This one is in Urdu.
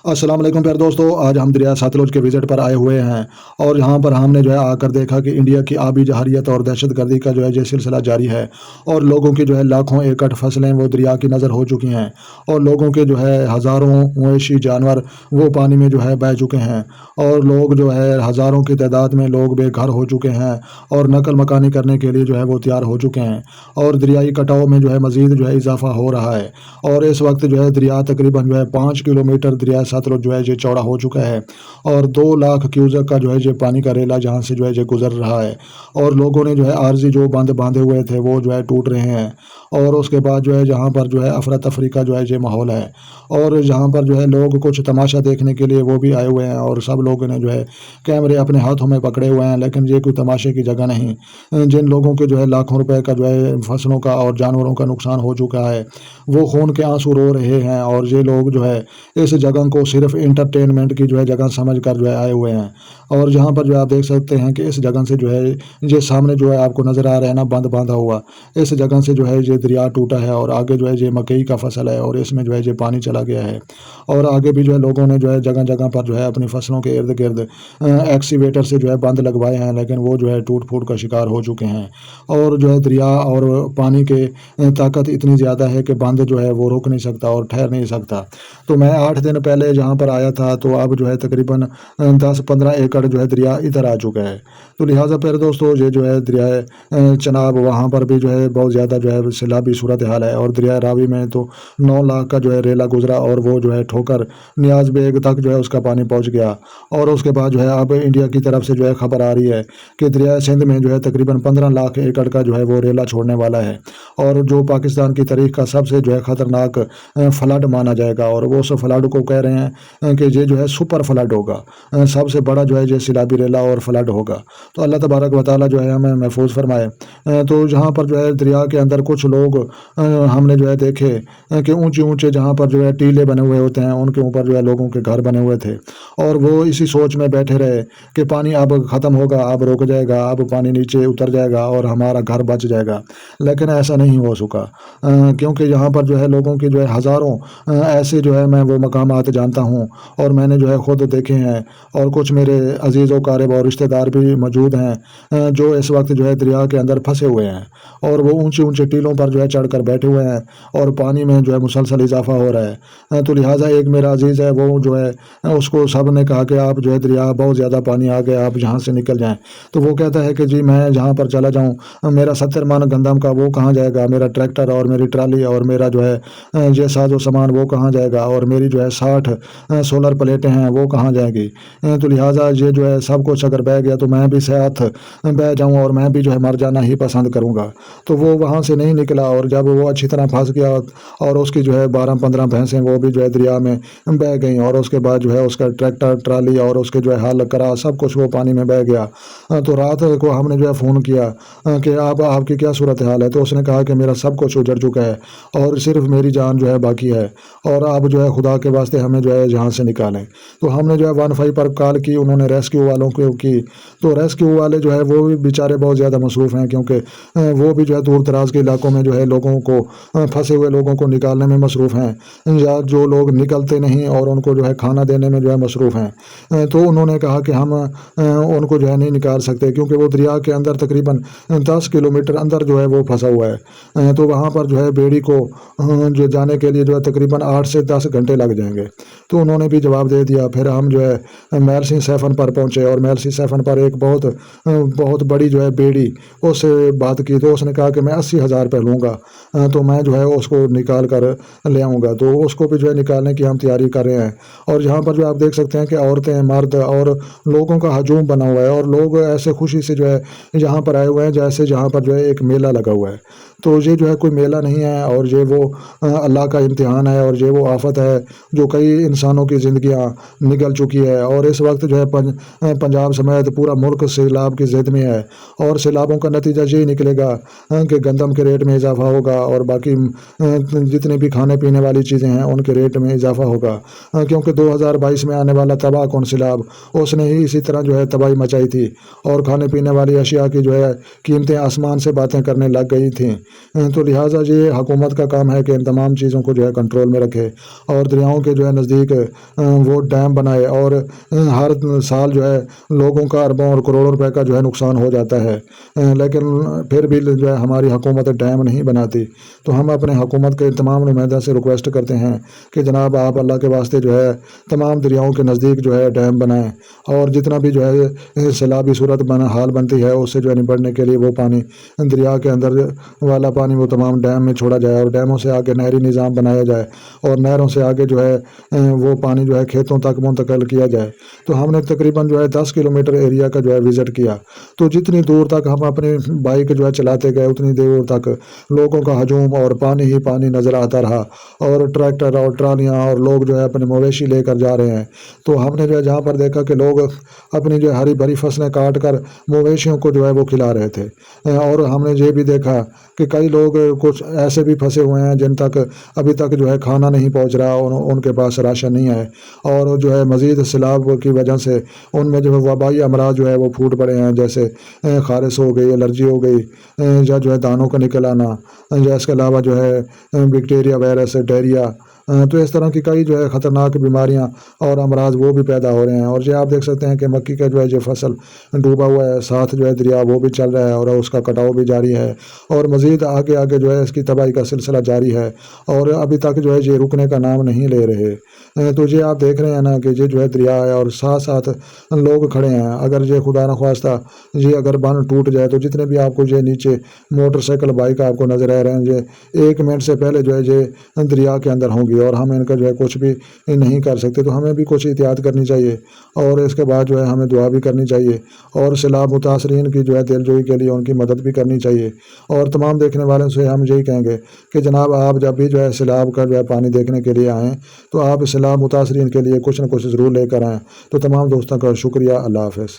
السلام علیکم پیارے دوستو، آج ہم دریا ستلج کے وزٹ پر آئے ہوئے ہیں اور یہاں پر ہم نے آ کر دیکھا کہ انڈیا کی آبی جہریت اور دہشت گردی کا یہ سلسلہ جاری ہے اور لوگوں کی لاکھوں ایکڑ فصلیں وہ دریا کی نظر ہو چکی ہیں اور لوگوں کے ہزاروں مویشی جانور وہ پانی میں بہہ چکے ہیں اور لوگ ہزاروں کی تعداد میں لوگ بے گھر ہو چکے ہیں اور نقل مکانی کرنے کے لیے وہ تیار ہو چکے ہیں اور دریائی کٹاؤ میں مزید اضافہ ہو رہا ہے اور اس وقت دریا تقریباً 5 کلومیٹر دریا ستلج یہ چوڑا ہو چکا ہے اور 2 لاکھ کیوزک کا یہ پانی کا ریلا جہاں سے یہ گزر رہا ہے اور لوگوں نے عارضی جو بند باندھے ہوئے تھے وہ ٹوٹ رہے ہیں اور اس کے بعد جہاں پر افراتفری کا یہ ماحول ہے اور جہاں پر لوگ کچھ تماشا دیکھنے کے لیے وہ بھی آئے ہوئے ہیں اور سب لوگوں نے کیمرے اپنے ہاتھوں میں پکڑے ہوئے ہیں، لیکن یہ کوئی تماشے کی جگہ نہیں۔ جن لوگوں کے لاکھوں روپے کا فصلوں کا اور جانوروں کا نقصان ہو چکا ہے وہ خون کے آنسو رو رہے ہیں اور یہ لوگ اس جگہ کو صرف انٹرٹینمنٹ کی جگہ سمجھ کر آئے ہوئے ہیں اور جہاں پر آپ دیکھ سکتے ہیں کہ اس جگہ سے یہ سامنے آپ کو نظر آ رہا ہے نا بند باندھا ہوا، اس جگہ سے یہ دریا ٹوٹا ہے اور آگے یہ مکئی کا فصل ہے اور اس میں یہ پانی چلا گیا ہے اور آگے بھی لوگوں نے جگہ جگہ پر اپنی فصلوں کے ارد گرد ایکسیویٹر سے بند لگوائے ہیں، لیکن وہ ٹوٹ پھوٹ کا شکار ہو چکے ہیں اور دریا اور پانی کے طاقت اتنی زیادہ ہے کہ بند وہ روک نہیں سکتا اور ٹھہر نہیں سکتا۔ تو میں 8 دن پہلے جہاں پر آیا تھا تو اب تقریباً 10-15 ایکڑ دریا ادھر آ چکا ہے، تو لہٰذا پھر دوستو یہ دریا چناب وہاں پر بھی بہت زیادہ سیلابی صورتحال ہے اور دریا راوی میں تو 9 لاکھ کا ریلا گزرا اور وہ ٹھوکر نیاز بیگ تک اس کا پانی پہنچ گیا اور اس کے بعد اب انڈیا کی طرف سے خبر آ رہی ہے کہ دریا سندھ میں تقریباً 15 لاکھ ایکڑ کا وہ ریلا چھوڑنے والا ہے اور جو پاکستان کی تاریخ کا سب سے خطرناک فلڈ مانا جائے گا اور وہ اس فلڈ کو کہہ رہے ہیں کہ یہ سپر فلڈ ہوگا، سب سے بڑا یہ سیلابی ریلا اور فلڈ ہوگا۔ تو اللہ تبارک و تعالیٰ ہمیں محفوظ فرمائے۔ تو جہاں پر دریا کے اندر کچھ لوگ ہم نے دیکھے کہ اونچے اونچے جہاں پر ٹیلے بنے ہوئے ہوتے ہیں ان کے اوپر لوگوں کے گھر بنے ہوئے تھے اور وہ اسی سوچ میں بیٹھے رہے کہ پانی اب ختم ہوگا، اب رک جائے گا، اب پانی نیچے اتر جائے گا اور ہمارا گھر بچ جائے گا، لیکن ایسا نہیں ہو سکا کیونکہ یہاں پر لوگوں کی ہزاروں ایسے میں وہ مقامات جانتا ہوں اور میں نے خود دیکھے ہیں اور کچھ میرے عزیز و قارب اور رشتہ دار بھی موجود ہیں جو اس وقت دریا کے اندر پھنسے ہوئے ہیں اور وہ اونچے اونچے ٹیلوں پر چڑھ کر بیٹھے ہوئے ہیں اور پانی میں مسلسل اضافہ ہو رہا ہے۔ تو لہٰذا ایک میرا عزیز ہے وہ اس کو سب نے کہا کہ آپ دریا بہت زیادہ پانی آ گیا، آپ جہاں سے نکل جائیں، تو وہ کہتا ہے کہ جی میں جہاں پر چلا جاؤں میرا 70 من گندم کا وہ کہاں جائے گا، میرا ٹریکٹر اور میری ٹرالی اور میرا یہ ساز و سامان وہ کہاں جائے گا اور میری 60 سولر پلیٹیں ہیں وہ کہاں جائیں گی۔ تو لہٰذا یہ سب کچھ اگر بہ گیا تو میں بھی ساتھ بہ جاؤں اور میں بھی مر جانا ہی پسند کروں گا۔ تو وہ وہاں سے نہیں نکلا اور جب وہ اچھی طرح پھنس گیا اور اس کی 12-15 بھینسیں وہ بھی دریا میں بہ گئیں اور اس کے بعد اس کا ٹریکٹر ٹرالی اور اس کے حل کرا سب کچھ وہ پانی میں بہ گیا۔ تو رات کو ہم نے فون کیا کہ آپ کی کیا صورتحال ہے، تو اس نے کہا کہ میرا سب کچھ اجڑ چکا ہے اور صرف میری جان باقی ہے اور آپ خدا کے واسطے ہمیں یہاں سے نکالیں۔ تو ہم نے 15 پر کال کی، انہوں نے ریسکیو والوں کو کی، تو ریسکیو والے وہ بھی بیچارے بہت زیادہ مصروف ہیں کیونکہ وہ بھی دور دراز کے علاقوں میں لوگوں کو پھنسے ہوئے لوگوں کو نکالنے میں مصروف ہیں یا جو لوگ نکلتے نہیں اور ان کو کھانا دینے میں مصروف ہیں۔ تو انہوں نے کہا کہ ہم ان کو نہیں نکال سکتے کیونکہ وہ دریا کے اندر تقریباً 10 کلومیٹر اندر وہ پھنسا ہوا ہے، تو وہاں پر بیڑی کو جانے کے لیے تقریباً 8 سے 10 گھنٹے لگ جائیں گے۔ تو انہوں نے بھی جواب دے دیا۔ پھر ہم میلسی سیفن پر پہنچے اور میلسی سیفن پر ایک بہت بڑی بیڑی اس سے بات کی، تو اس نے کہا کہ میں 80,000 پہ لوں گا، تو میں اس کو نکال کر لے آؤں گا۔ تو اس کو بھی نکالنے کی ہم تیاری کر رہے ہیں اور جہاں پر آپ دیکھ سکتے ہیں کہ عورتیں مرد اور لوگوں کا ہجوم بنا ہوا ہے اور لوگ ایسے خوشی سے یہاں پر آئے ہوئے ہیں جیسے جہاں پر ایک میلہ لگا ہوا ہے۔ تو یہ کوئی میلہ نہیں ہے اور یہ وہ اللہ کا امتحان ہے اور یہ وہ آفت ہے جو کئی انسانوں کی زندگیاں نگل چکی ہے اور اس وقت پنجاب سمیت پورا ملک سیلاب کی زد میں ہے اور سیلابوں کا نتیجہ یہی نکلے گا کہ گندم کے ریٹ میں اضافہ ہوگا اور باقی جتنی بھی کھانے پینے والی چیزیں ہیں ان کے ریٹ میں اضافہ ہوگا، کیونکہ 2022 میں آنے والا تباہ کن سیلاب اس نے ہی اسی طرح جو ہے تباہی مچائی تھی، اور کھانے پینے والی اشیاء کی جو ہے قیمتیں آسمان سے باتیں کرنے لگ گئی تھیں۔ تو لہٰذا یہ حکومت کا کام ہے کہ ان تمام چیزوں کو جو ہے کنٹرول میں رکھے، اور دریاؤں کے جو ہے نزدیک وہ ڈیم بنائے، اور ہر سال جو ہے لوگوں کا اربوں اور کروڑوں روپے کا جو ہے نقصان ہو جاتا ہے، لیکن پھر بھی جو ہے ہماری حکومت ڈیم نہیں بناتی۔ تو ہم اپنے حکومت کے تمام نمائندہ سے ریکویسٹ کرتے ہیں کہ جناب آپ اللہ کے واسطے جو ہے تمام دریاؤں کے نزدیک جو ہے ڈیم بنائیں، اور جتنا بھی جو ہے سیلابی صورت حال بنتی ہے اس سے جو ہے نپٹنے کے لیے وہ پانی دریا کے اندر والا پانی وہ تمام ڈیم میں چھوڑا جائے، اور ڈیموں سے آگے نہری نظام بنایا جائے، اور نہروں سے آگے جو ہے وہ پانی جو ہے کھیتوں تک منتقل کیا جائے۔ تو ہم نے تقریباً جو ہے 10 کلومیٹر ایریا کا جو ہے وزٹ کیا، تو جتنی دور تک ہم اپنی بائک جو ہے چلاتے گئے اتنی دور تک لوگوں کا ہجوم اور پانی ہی پانی نظر آتا رہا، اور ٹریکٹر اور ٹرالیاں اور لوگ جو ہے اپنے مویشی لے کر جا رہے ہیں۔ تو ہم نے جو ہے جہاں پر دیکھا کہ لوگ اپنی جو ہے ہری بھری فصلیں کاٹ کر مویشیوں کو جو ہے وہ کھلا رہے تھے، اور ہم نے یہ بھی دیکھا کہ کئی لوگ کچھ ایسے بھی پھنسے ہوئے ہیں جن تک ابھی تک جو ہے کھانا نہیں پہنچ رہا، ان کے پاس راشن نہیں ہے، اور جو ہے مزید سیلاب کی وجہ سے ان میں جو ہے وبائی امراض جو ہے وہ پھوٹ پڑے ہیں، جیسے خارش ہو گئی، الرجی ہو گئی، یا جو ہے دانوں کا نکل آنا، یا اس کے علاوہ جو ہے بیکٹیریا وائرس ڈائریا، تو اس طرح کی کئی جو ہے خطرناک بیماریاں اور امراض وہ بھی پیدا ہو رہے ہیں۔ اور یہ آپ دیکھ سکتے ہیں کہ مکی کا جو ہے جو فصل ڈوبا ہوا ہے، ساتھ جو ہے دریا وہ بھی چل رہا ہے، اور اس کا کٹاؤ بھی جاری ہے، اور مزید آگے آگے جو ہے اس کی تباہی کا سلسلہ جاری ہے، اور ابھی تک جو ہے یہ رکنے کا نام نہیں لے رہے۔ تو یہ آپ دیکھ رہے ہیں نا کہ یہ جو ہے دریا ہے اور ساتھ ساتھ لوگ کھڑے ہیں، اگر یہ خدا نخواستہ یہ اگر بند ٹوٹ جائے تو جتنے بھی آپ کو یہ نیچے موٹر سائیکل بائک آپ کو نظر آ رہے ہیں یہ 1 منٹ سے پہلے جو ہے یہ دریا کے اندر ہوں گی، اور ہم ان کا جو ہے کچھ بھی نہیں کر سکتے۔ تو ہمیں بھی کچھ احتیاط کرنی چاہیے، اور اس کے بعد جو ہے ہمیں دعا بھی کرنی چاہیے، اور سیلاب متاثرین کی جو ہے دل جوئی کے لیے ان کی مدد بھی کرنی چاہیے۔ اور تمام دیکھنے والوں سے ہم یہی کہیں گے کہ جناب آپ جب بھی جو ہے سیلاب کا جو ہے پانی دیکھنے کے لیے آئیں تو آپ سیلاب متاثرین کے لیے کچھ نہ کچھ ضرور لے کر آئیں۔ تو تمام دوستوں کا شکریہ، اللہ حافظ۔